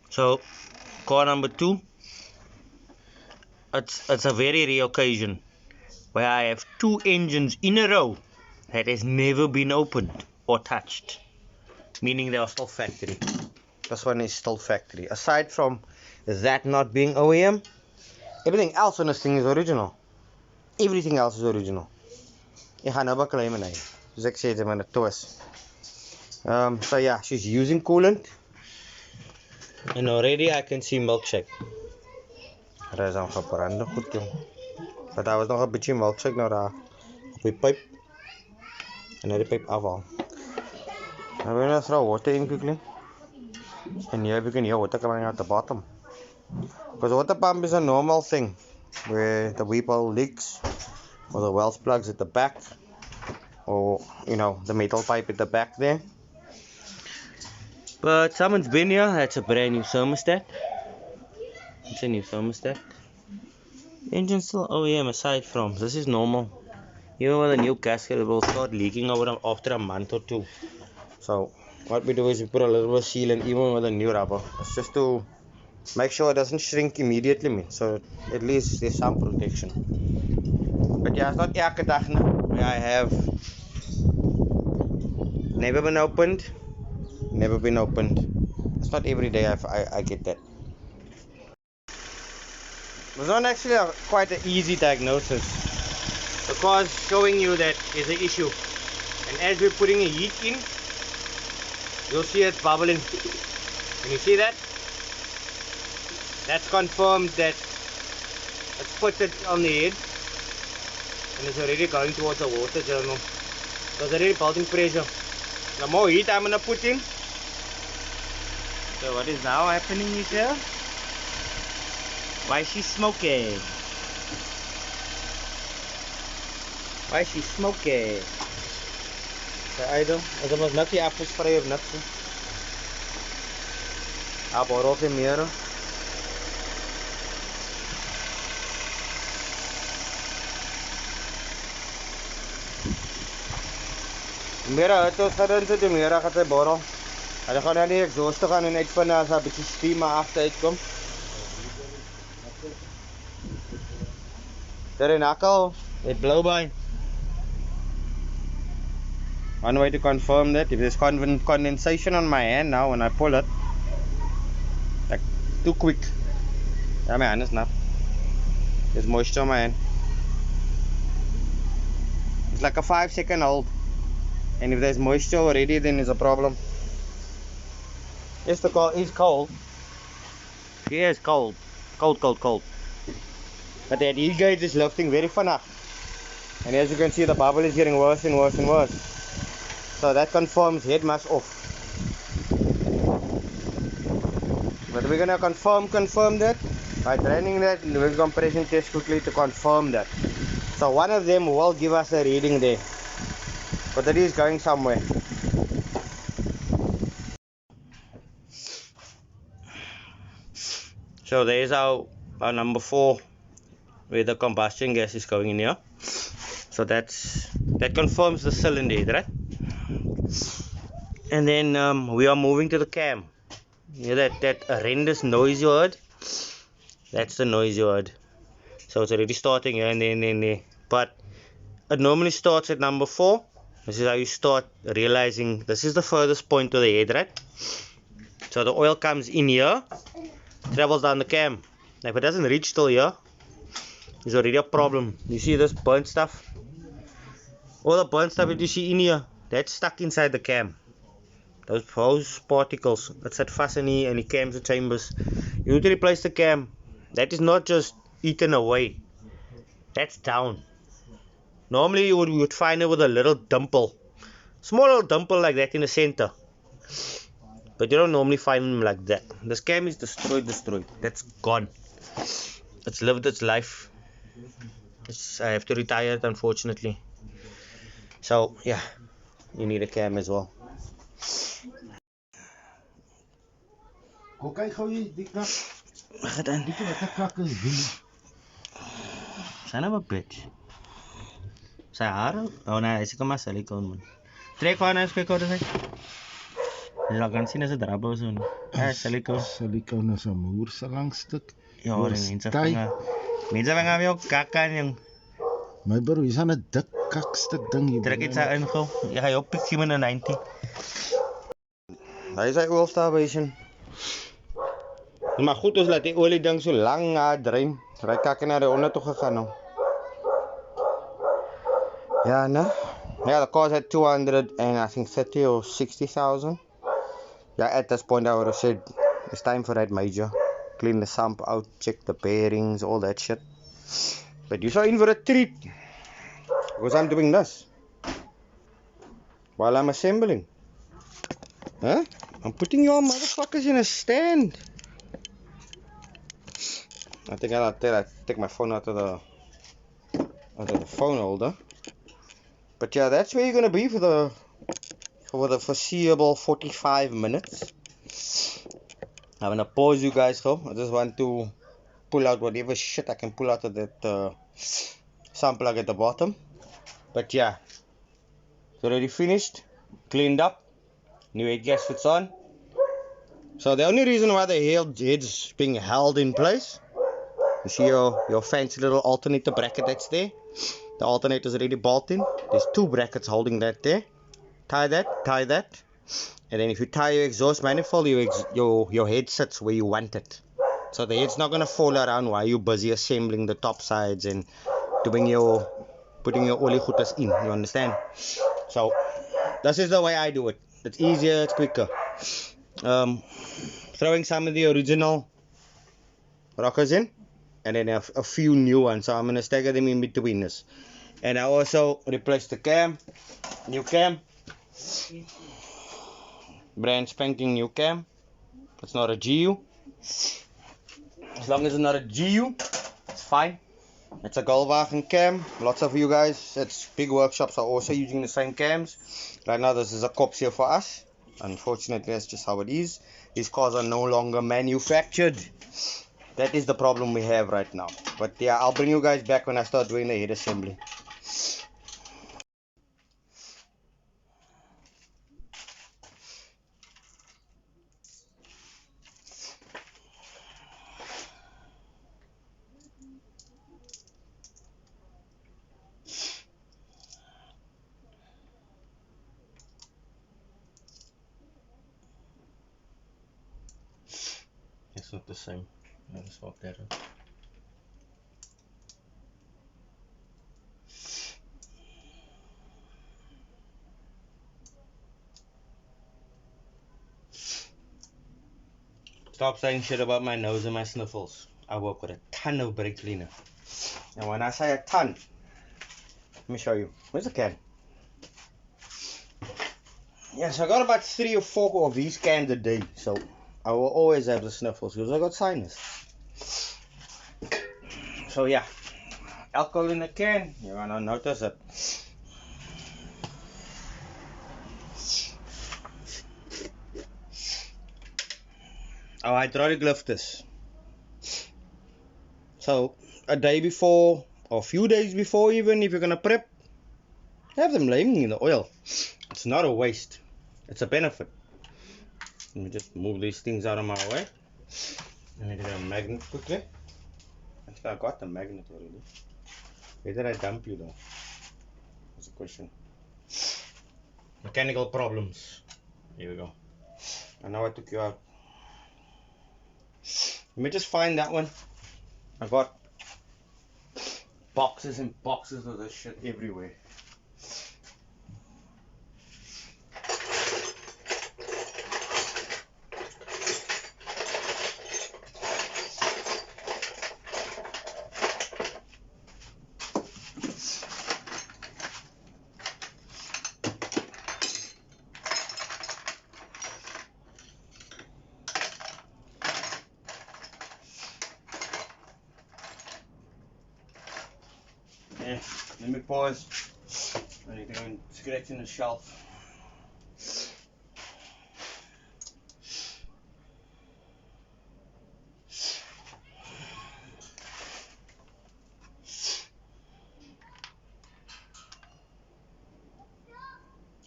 So, car number 2, it's a very rare occasion where I have 2 engines in a row that has never been opened or touched, meaning they are still factory. This one is still factory. Aside from that not being OEM, everything else on this thing is original. Everything else is original. I gaan nou baklei my. Soos ek sê, dit is 'n twist. So yeah, she's using coolant. And already I can see milkshake. Daar is aan gebrande goed jong. Maar daar was nog 'n bietjie milkshake nou daar op die pyp. En nou die pyp afhaal. Nou wil I throw water in quickly. And here we can hear water coming out the bottom. Because water pump is a normal thing where the weep hole leaks or the wells plugs at the back, or you know, the metal pipe at the back there. But someone's been here. That's a brand new thermostat. It's a new thermostat. Engine still OEM aside from this is normal. Even with a new gasket, it will start leaking over after a month or 2. So what we do is we put a little bit of sealant even with a new rubber. It's just to make sure it doesn't shrink immediately, so at least there's some protection. But yeah, it's not elke dag where I have never been opened. It's not every day I get that. It's not actually quite an easy diagnosis. The car's showing you that there's an issue, and as we're putting a heat in, you'll see it bubbling. Can you see that? That's confirmed that it's put it on the head and it's already going towards the water journal. So it's already building pressure. The more heat I'm gonna put in. So what is now happening is here? Why is she smoking? Why is she smoking? Sy idol. As ons net die appels vry of niks. Borrel se meer. Mera het ons gedaan sit die mera gaan sy borrel. Hulle gaan nou die exhaust gaan en uitvind as 'n bietjie steam agter uitkom. There in Akal, it blow by. One way to confirm that, if there's condensation on my hand now when I pull it, like too quick. Yeah, my hand is not. There's moisture on my hand. It's like a 5-second hold. And if there's moisture already, then it's a problem. Yes, the car is cold. Yes, cold. Cold. But that heat gauge is lifting very fast. And as you can see, the bubble is getting worse and worse. So that confirms head mass off. But we're gonna confirm that by running that with compression test quickly to confirm that. So one of them will give us a reading there. But that is going somewhere. So there's our number 4, where the combustion gas is going in here. So that confirms the cylinder, right? And then we are moving to the cam. You know that horrendous noise you heard? That's the noise you heard. So it's already starting here and then. But it normally starts at number 4. This is how you start realizing this is the furthest point to the head, right? So the oil comes in here, travels down the cam. If it doesn't reach till here, there's already a problem. You see this burnt stuff? All the burnt stuff that you see in here, that's stuck inside the cam. Those particles, that's that fast in the cams and chambers. You need to replace the cam. That is not just eaten away. That's down. Normally you would find it with a little dimple. Small little dimple like that in the center. But you don't normally find them like that. This cam is destroyed. That's gone. It's lived its life. I have to retire it, unfortunately. So yeah, you need a cam as well. Okay, gou jy die kak. Wat dan? Weet jy wat 'n kak is? Son of a bitch. Sy hare? Oh nee, sy kom maar silikon man. Trek aan eens kyk hoe dit is. Jy kan sien as dit rubber so. Ja, silicone. Silicone is 'n moer se lang stuk. Ja, Oor en mense styf. vinge. Mense vinge weer ook kakkan jong. My broer, hier's 'n dik kakstuk ding hier. Trek iets in gou. Jy gaan op pick in 90. Hy sê oil starvation. Maar goed, ons laat die olie ding so lang drein. Hy kak na die onder toe gegaan nou. Ja, no. Yeah, the car's at 200 and I think 30 or 60,000. Yeah, at this point I would have said it's time for that major. Clean the sump out, check the bearings, all that shit. But you're in for a treat. Because I'm doing this. While I'm assembling. Huh? I'm putting your motherfuckers in a stand. I think I'll take my phone out of the phone holder. But yeah, that's where you're gonna be for the foreseeable 45 minutes. I'm gonna pause you guys though. I just want to pull out whatever shit I can pull out of that sump plug at the bottom. But yeah, it's already finished, cleaned up, new head gaskets on. So the only reason why the head's being held in place, you see your fancy little alternator bracket that's there. The alternator is already bolted in. There's two brackets holding that there. Tie that. And then if you tie your exhaust manifold, your head sits where you want it. So the head's not going to fall around while you're busy assembling the top sides and putting your olie goeders in. You understand? So this is the way I do it. It's easier, it's quicker. Throwing some of the original rockers in. And then a few new ones, so I'm going to stagger them in between us. And I also replaced the cam, new cam, brand spanking new cam. It's not a GU. As long as it's not a GU, it's fine. It's a Goldwagen cam. Lots of you guys at big workshops are also using the same cams. Right now this is a cops here for us. Unfortunately, that's just how it is. These cars are no longer manufactured. That is the problem we have right now. But yeah, I'll bring you guys back when I start doing the head assembly. It's not the same. I'll just swap that up. Stop saying shit about my nose and my sniffles. I work with a ton of brake cleaner. And when I say a ton, let me show you. Where's the can? Yes, I got about 3 or 4 of these cans a day. So I will always have the sniffles because I got sinus. So yeah, alcohol in the can, you're gonna notice it. Our hydraulic lifters. So a day before or a few days before, even if you're gonna prep, have them laying in the oil. It's not a waste, it's a benefit. Let me just move these things out of my way. Let me get a magnet quickly. I think I got the magnet already. Where did I dump you though? That's a question. Mechanical problems. Here we go. I know I took you out. Let me just find that one. I got boxes and boxes of this shit everywhere. Yeah, let me pause. I need to go and scratch in the shelf.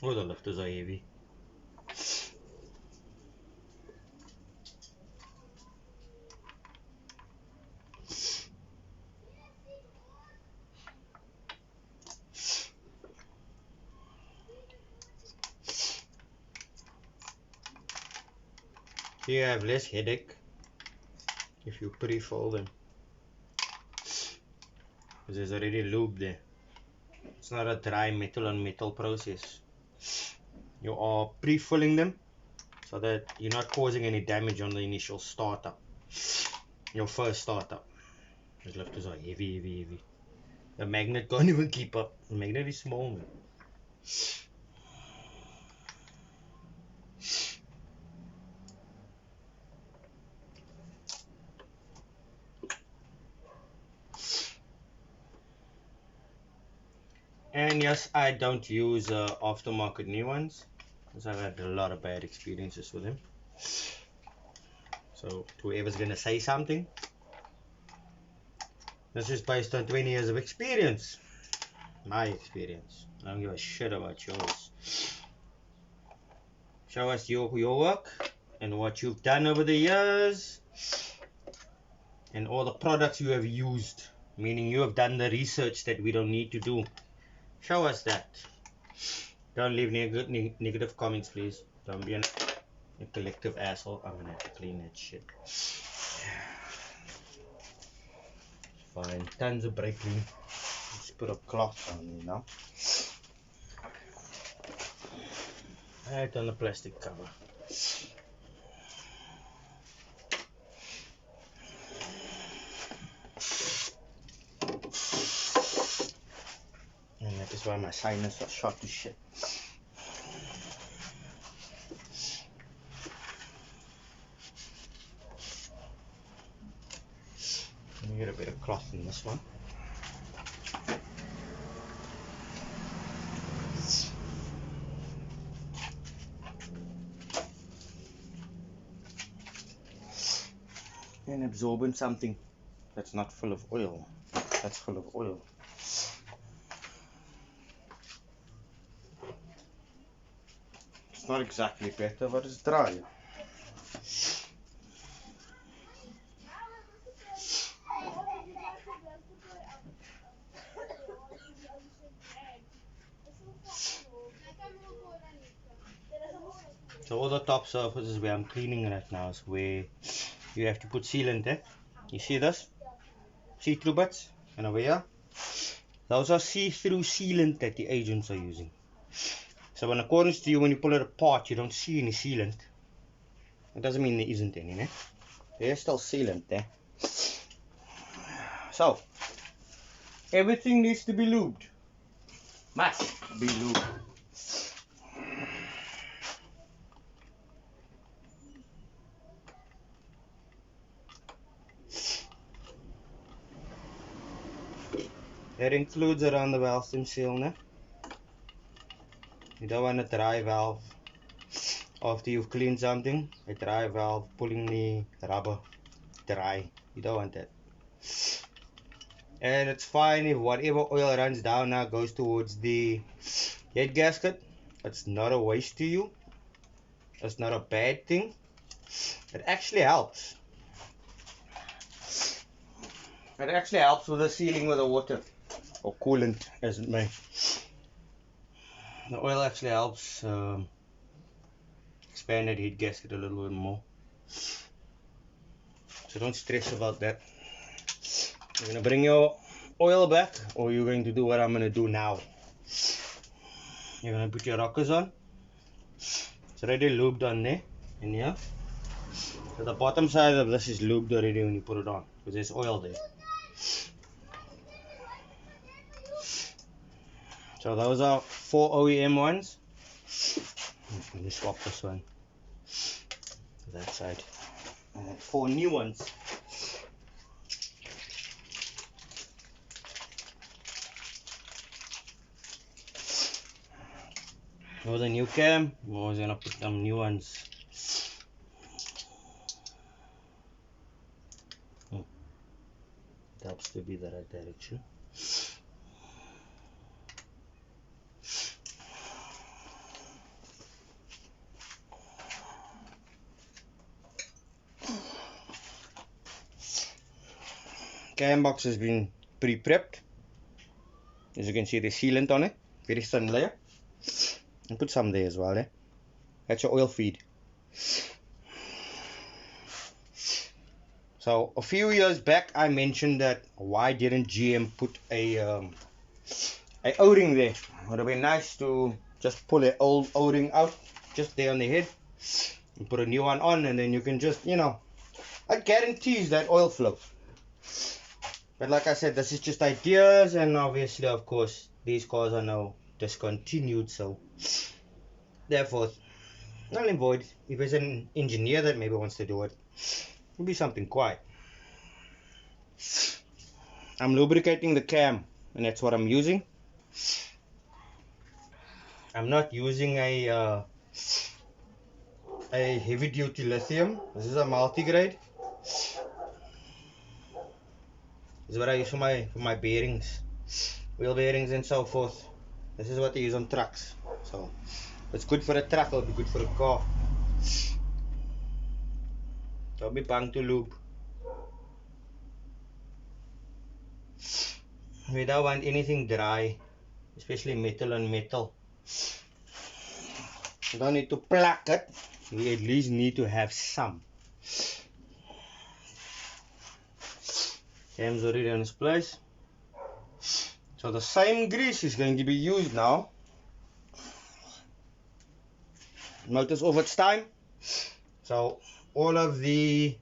Oh, the lifters are heavy. You have less headache if you pre-fold them, because there's already lube there. It's not a dry metal on metal process. You are pre-filling them so that you're not causing any damage on the initial startup, your first startup. These lifters are heavy. The magnet can't even keep up. The magnet is small, man. And yes, I don't use aftermarket new ones, because I've had a lot of bad experiences with them. So whoever's gonna say something, this is based on 20 years of experience. My experience. I don't give a shit about yours. Show us your work and what you've done over the years and all the products you have used, meaning you have done the research that we don't need to do. Show us that. Don't leave negative comments, please. Don't be a collective asshole. I'm gonna have to clean that shit. Fine. Tons of brake clean. Just put a cloth on there now. Right on the plastic cover. And that is why my sinus are shot to shit. Let me get a bit of cloth in this one. And absorbing something that's not full of oil. That's full of oil. It's not exactly better, but it's dry. So all the top surfaces where I'm cleaning right now is where you have to put sealant there. You see this? See-through bits? And over here? Those are see-through sealant that the agents are using. So in accordance to you, when you pull it apart, you don't see any sealant. It doesn't mean there isn't any, né? There's still sealant there. So, everything needs to be lubed. Must be lubed. That includes around the valve stem seal, né? You don't want a dry valve after you've cleaned something. A dry valve pulling the rubber dry. You don't want that. And it's fine if whatever oil runs down now goes towards the head gasket. It's not a waste to you. It's not a bad thing. It actually helps. It actually helps with the sealing with the water, or coolant as it may. The oil actually helps expand that head gasket a little bit more. So don't stress about that. You're going to bring your oil back, or you're going to do what I'm going to do now. You're going to put your rockers on. It's already lubed on there, in here. So the bottom side of this is lubed already when you put it on, because there's oil there. So those are 4 OEM ones. Let me swap this one to that side. And then 4 new ones. With a new cam, we're always gonna put some new ones. It helps to be the right direction. cam box has been pre-prepped. As you can see, there's sealant on it, very thin layer. And put some there as well, eh? That's your oil feed. So a few years back I mentioned that why didn't GM put a O-ring there? It would have been nice to just pull an old O-ring out just there on the head and put a new one on, and then you can just, you know, it guarantees that oil flow. But like I said, this is just ideas, and obviously of course these cars are now discontinued, so therefore null and void. If there's an engineer that maybe wants to do it, it'll be something quiet. I'm lubricating the cam, and that's what I'm using. I'm not using a heavy duty lithium. This is a multi-grade. This is what I use for my bearings, wheel bearings and so forth. This is what they use on trucks. So it's good for a truck, it'll be good for a car. Don't be bang to lube. We don't want anything dry, especially metal on metal. You don't need to plaque it, you at least need to have some. Cam's already on its place. So the same grease is going to be used now. Motor's off its time. So all of the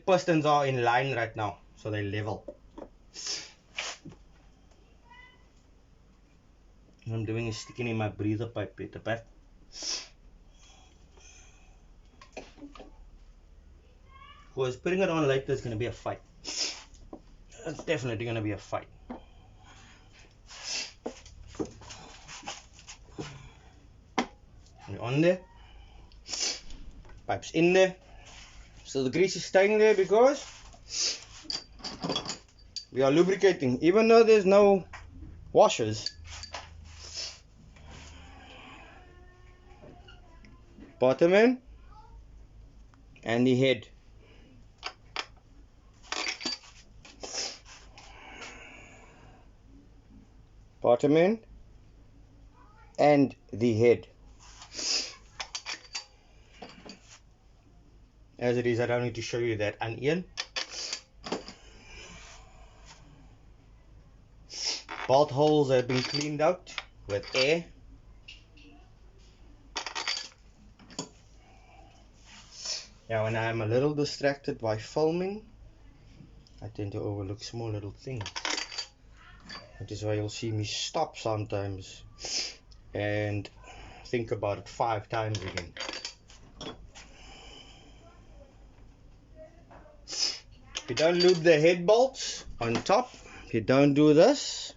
pistons are in line right now, so they're level. What I'm doing is sticking in my breather pipe at the back. Because putting it on later is going to be a fight. It's definitely going to be a fight. We're on there. Pipes in there. So the grease is staying there because we are lubricating. Even though there's no washers, bottom end and the head. Bottom end and the head. As it is, I don't need to show you that onion. Bolt holes have been cleaned out with air. Now when I'm a little distracted by filming, I tend to overlook small little things. That is why you'll see me stop sometimes and think about it 5 times again. If you don't lube the head bolts on top, if you don't do this,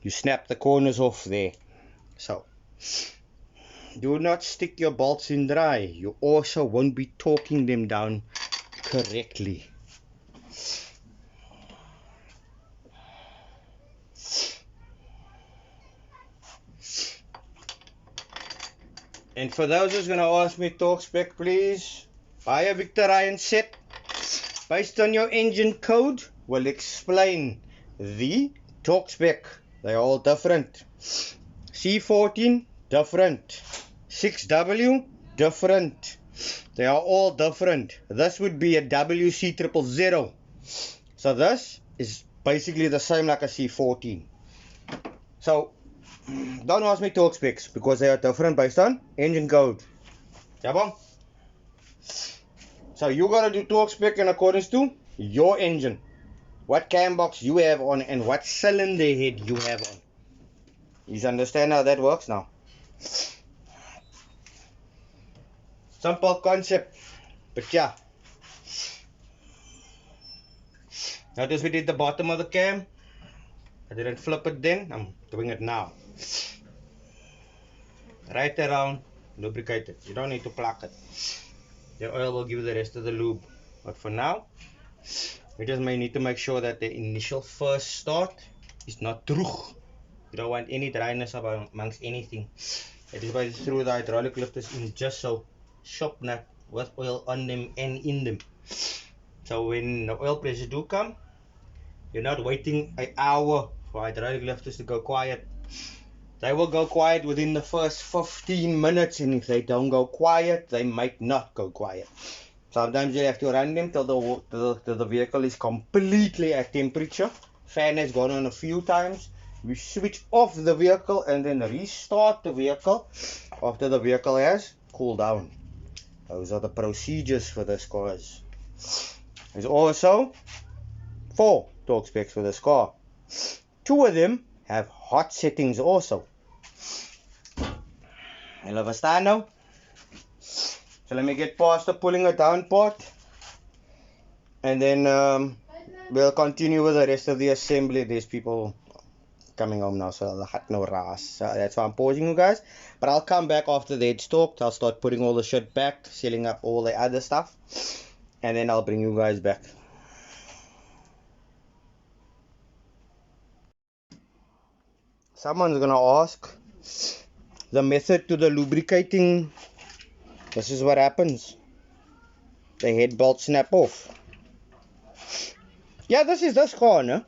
you snap the corners off there. So do not stick your bolts in dry. You also won't be torquing them down correctly. And for those who's going to ask me torque spec, please buy a Victorian set based on your engine code. Will explain the torque spec. They are all different. C14 different, 6W different. They are all different. This would be a WC000. So this is basically the same like a C14. So don't ask me torque specs because they are different based on engine code. Jabong. So you gotta do torque spec in accordance to your engine, what cam box you have on, and what cylinder head you have on. You understand how that works now? Simple concept, but yeah. Notice we did the bottom of the cam. I didn't flip it then, I'm doing it now. Right around, lubricate it. You don't need to plug it. The oil will give you the rest of the lube. But for now, we just may need to make sure that the initial first start is not droog. You don't want any dryness amongst anything. That is why I threw the hydraulic lifters in, just so shop nut with oil on them and in them. So when the oil pressure do come, you're not waiting an hour for hydraulic lifters to go quiet. They will go quiet within the first 15 minutes, and if they don't go quiet, they might not go quiet. Sometimes you have to run them till the vehicle is completely at temperature. Fan has gone on a few times. We switch off the vehicle and then restart the vehicle after the vehicle has cooled down. Those are the procedures for this cars. There's also 4 torque specs for this car. 2 of them have hot settings also. You'll understand now? So let me get past the pulling it down part, and then we'll continue with the rest of the assembly. There's people coming home now, so the hot no ras. So that's why I'm pausing you guys. But I'll come back after the head's talked. I'll start putting all the shit back, sealing up all the other stuff, and then I'll bring you guys back. Someone's gonna ask the method to the lubricating. This is what happens. The head bolt snap off. Yeah, this is this car, no?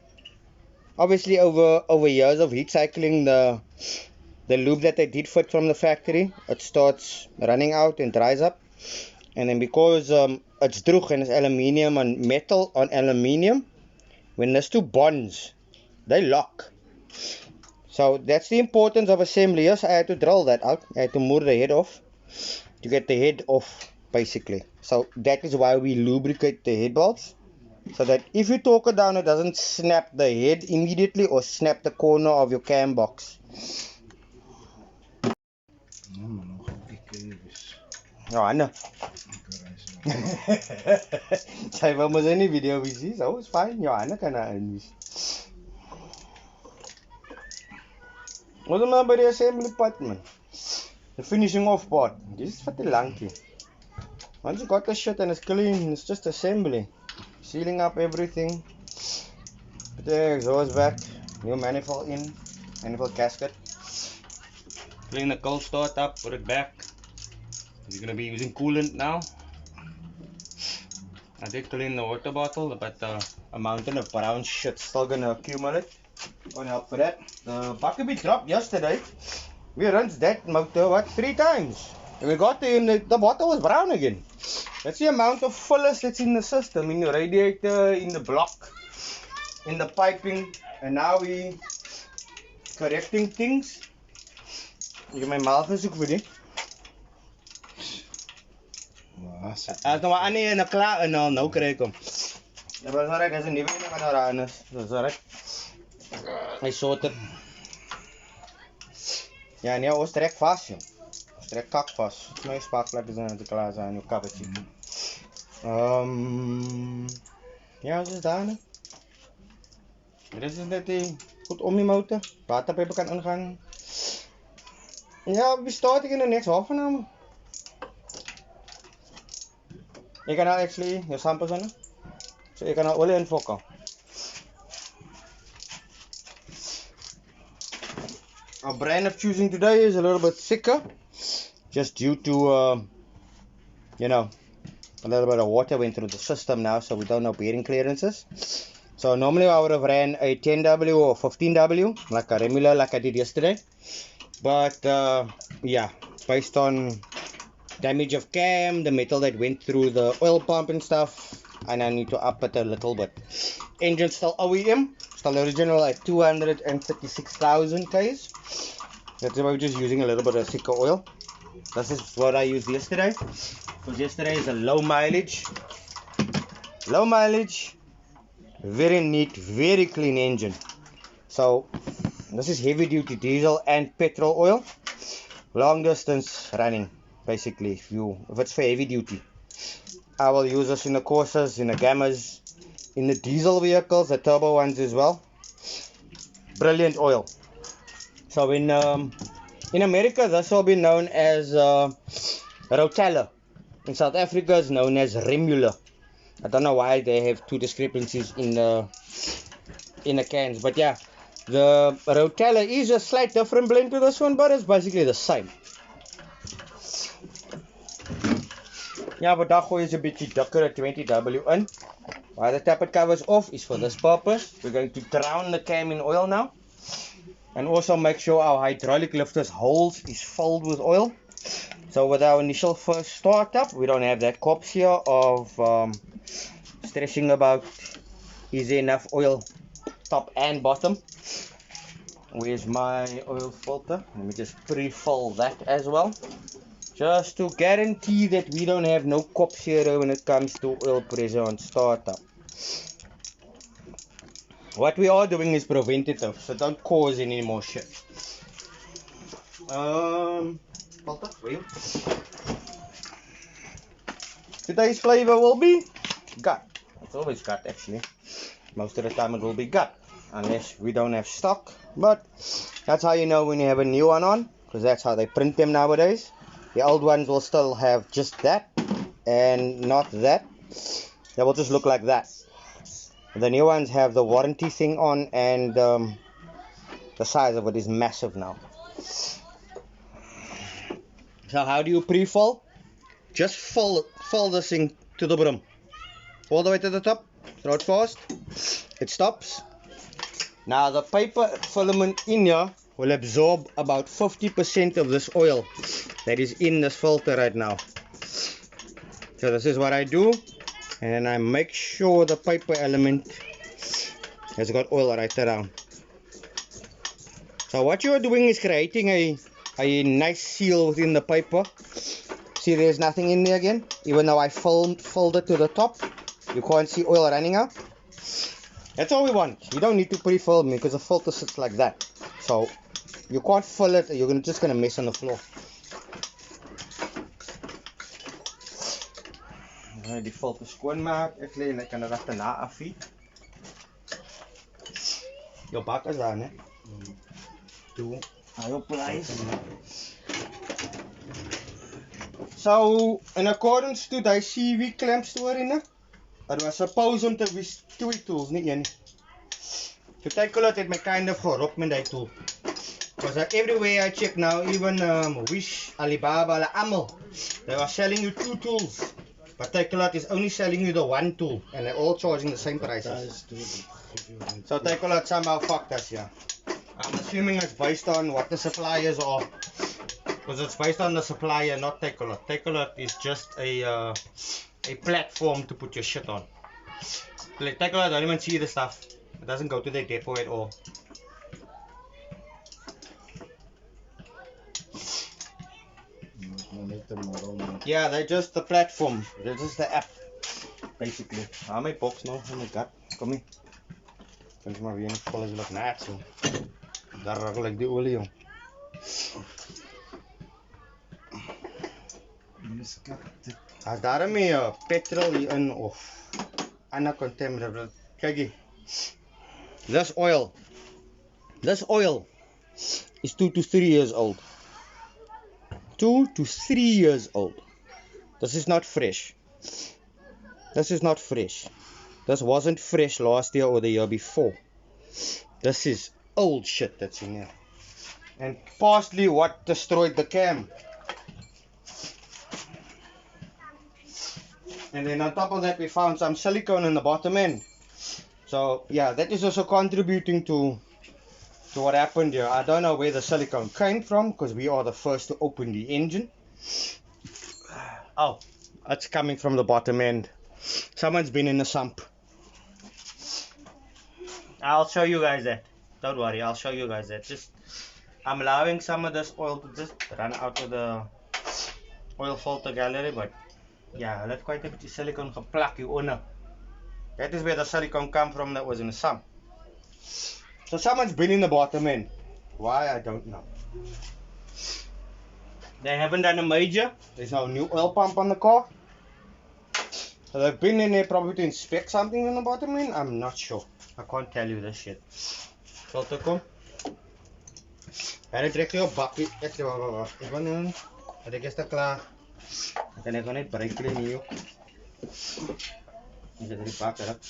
Obviously over years of heat cycling the lube that they did fit from the factory, it starts running out and dries up. And then because it's droog and it's aluminium and metal on aluminium, when those two bonds, they lock. So that's the importance of assembly. Yes, I had to drill that out. I had to move the head off to get the head off, basically. So that is why we lubricate the head bolts, so that if you torque it down, it doesn't snap the head immediately or snap the corner of your cam box. Ja, Anna. Sy wou mos in die video wees, so is fine. Ja, Anna kan daar in wees. Wat is maar by die assembly part, man? The finishing off part. This is for the lanky. Once you got the shit and it's clean, it's just assembly. Sealing up everything. Put the exhaust back. New manifold in. Manifold gasket. Clean the cold start up. Put it back. You're going to be using coolant now. I did clean the water bottle, but a mountain of brown shit still going to accumulate. Won't help for that. The bucket we dropped yesterday. We rinsed that motor 3 times. And we got there and the bottle was brown again. That's the amount of fillers that's in the system, in the radiator, in the block, in the piping. And now we correcting things. Look at my mouth is ook vir die. As nou aan nie en klaar en nou kry ek hom. Ja, maar sorry, dis 'n nuwe een wat daar aan is. Dis reg. Hy sorted. Ja, nee, ons trek vas, joh. Ons trek kak vas. My sparkplug is aan die klaar aan jou kabbetjie. Ja, ons is daar, né? Dit is net goed om die motor. Waterpype kan ingaan. Ja, we starting in the next half an hour. You can actually your samples on it. So you can olie in focal. Our brand of choosing today is a little bit thicker, just due to you know, a little bit of water went through the system now, so we don't know bearing clearances. So normally I would have ran a 10W or 15W like a regular, like I did yesterday. But yeah, based on damage of cam, the metal that went through the oil pump and stuff, and I need to up it a little bit. Engine still OEM, still original at 236,000 Ks. That's why we're just using a little bit of thicker oil. This is what I used yesterday, because yesterday is a low mileage, very neat, very clean engine. So this is heavy duty diesel and petrol oil, long distance running. Basically, if it's for heavy duty, I will use this in the Corsas, in the Gammas, in the diesel vehicles, the turbo ones as well. Brilliant oil. So in America, this will be known as Rotella. In South Africa, it's known as Remula. I don't know why they have 2 discrepancies in the cans, but yeah, the Rotella is a slight different blend to this one, but it's basically the same. Ja, vandag gooi je een beetje dikker 20W in. Why the tappet cover is off is for this purpose. We're going to drown the cam in oil now. And also make sure our hydraulic lifter's holes is filled with oil. So with our initial first startup, we don't have that corpse here of stressing about is there enough oil top and bottom. Where's my oil filter? Let me just pre-fill that as well. Just to guarantee that we don't have no corpse here when it comes to oil pressure on startup. What we are doing is preventative, so don't cause any more shit. Filter, wheel. Today's flavor will be gut. It's always gut actually. Most of the time it will be gut, unless we don't have stock. But that's how you know when you have a new one on, because that's how they print them nowadays. The old ones will still have just that and not that. They will just look like that. The new ones have the warranty thing on, and the size of it is massive now. So how do you pre-fill? Just fill this thing to the brim. All the way to the top. Throw it fast. It stops. Now the paper filament in here will absorb about 50% of this oil that is in this filter right now. So this is what I do. And I make sure the paper element has got oil right around. So what you are doing is creating a nice seal within the paper. See, there's nothing in there again. Even though I filled it to the top, you can't see oil running out. That's all we want. You don't need to pre-fill me because the filter sits like that. So you can't fill it. You're just gonna mess on the floor. Die filter skoonmaak. Ek lê net kan dit daarna afvee. Jou bak is daar, né? Toe, hy op lys. So, in accordance to die CV clamp story, né? It was supposed to be 2 tools, nie een. To take a look at my kind of gerop met die tool. Because everywhere I check now, even Wish, Alibaba, Amel, they are selling you 2 tools. But Takealot is only selling you the 1 tool, and they're all charging the same prices. So Takealot somehow fucked us, yeah. I'm assuming it's based on what the suppliers are, because it's based on the supplier, not Takealot. Takealot is just a platform to put your shit on. Like Takealot don't even see the stuff. It doesn't go to their depot at all. Yeah, they're just the platform. They're just the app, basically. How many box now? Oh my god. Kom hier. Kan jy maar weer net vol as jy nog net so. Daar raak ek die olie jong. Daarmee petrol hier in of ander container. Kyk hier. This oil is 2 to 3 years old. 2 to 3 years old. This is not fresh. This is not fresh. This wasn't fresh last year or the year before. This is old shit that's in here. And partly what destroyed the cam. And then on top of that we found some silicone in the bottom end. So yeah, that is also contributing to what happened here. I don't know where the silicone came from, because we are the first to open the engine. Oh, it's coming from the bottom end. Someone's been in the sump. I'll show you guys that. Don't worry, I'll show you guys that. Just, I'm allowing some of this oil to just run out of the oil filter gallery, but yeah, that's quite a bit of silicone geplak hieronder. That is where the silicone come from that was in the sump. So someone's been in the bottom end. Why, I don't know. They haven't done a major. There's no new oil pump on the car. So they've been in there probably to inspect something in the bottom end. I'm not sure. I can't tell you this shit. Filter kom. En trek jy op bakkie. Ek gaan doen. Dat ek is te klaar. En ek gaan net breek kry nie. Ek het die bak erop.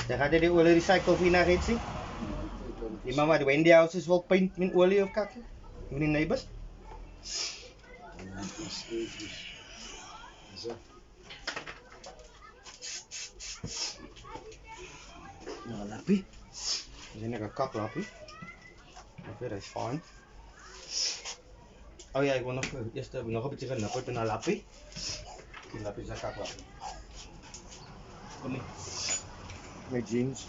Jy gaan die olie recycle vir na net sien. Die mama die Wendy houses wil paint met olie of kakkie. Met die neighbors. Nou, lappie. Dis net 'n kaklappie. Okay, that's fine. Oh ja, ek wil nog eers nog 'n bietjie genip uit 'n lappie. Die lappie is 'n kaklappie. Kom nie. My jeans.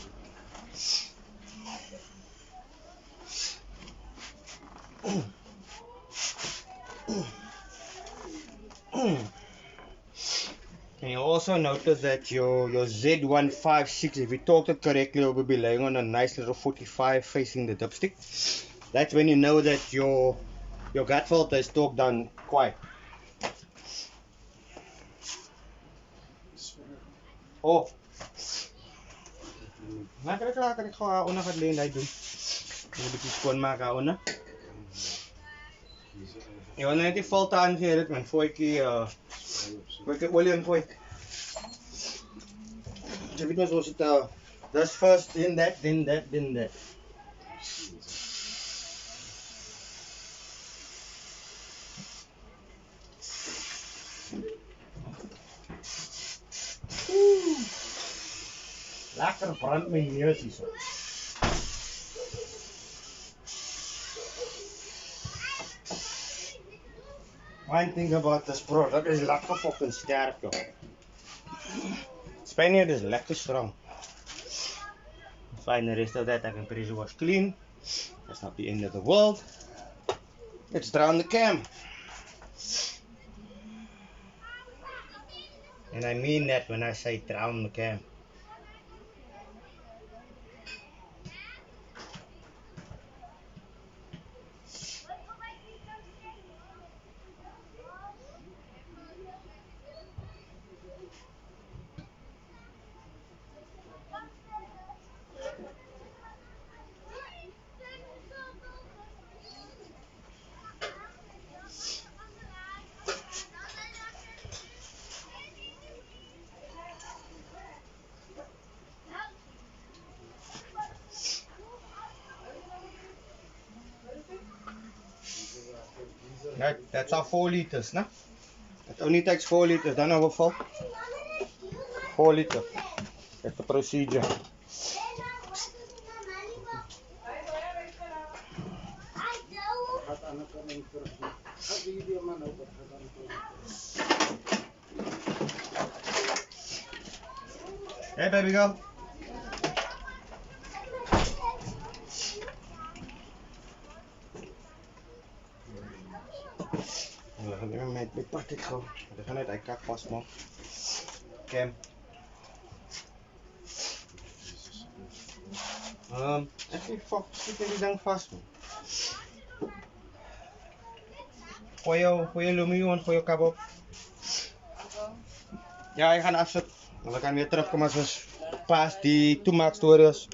And you also notice that your Z156, if you torque it correctly, it will be laying on a nice little 45 facing the dipstick. That's when you know that your gut filter is torqued down quite. Oh. Nou kan ik gewoon onder het leen doen. Een beetje schoonmaken onder. Je wil net die filter aangeven, man. Voor ik olie en gooi. Je weet maar zoals het that's first, then that, then that, then that. Lekker brand mijn neus hier zo. One thing about this product is lekker fucking sterk, joh. Spaniard is lekker strong. Fine, the rest of that I can pressure wash clean. That's not the end of the world. Let's drown the cam. And I mean that when I say drown the cam. That's our 4 liters, no? It only takes 4 liters, dan overval. 4 liters. That's the procedure. Hey baby girl. Let me make big bucket go. Dan gaan uit kak vastmaak. Cam. Ek sê die ding vast man. Gooi jou lumie en gooi jou kap op. Ja, ek gaan afsit. Dan kan weer terugkom as ons pas die toemaak stories.